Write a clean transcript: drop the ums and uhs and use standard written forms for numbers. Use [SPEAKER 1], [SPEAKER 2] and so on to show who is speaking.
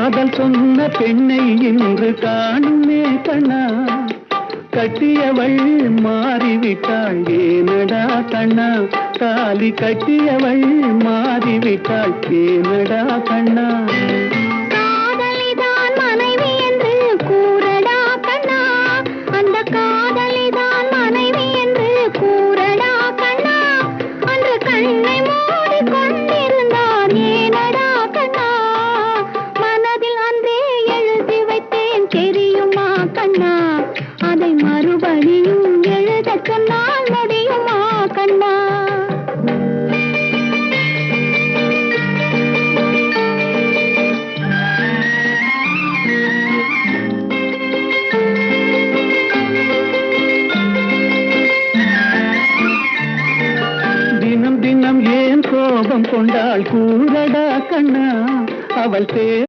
[SPEAKER 1] காதல் சொன்ன பெண்ணை இன்று காணுமே கண்ணா, கட்டியவள் மாறிவிட்டாள் ஏனடா கண்ணா, தாலி கட்டியவள் மாறிவிட்டாள் ஏனடா கண்ணா.
[SPEAKER 2] அதை மறுபடியும் எழுத சொன்னால் முடியுமா கண்ணா.
[SPEAKER 1] தினம் தினம் ஏன் கோபம் கொண்டாள் கூறடா கண்ணா, அவள்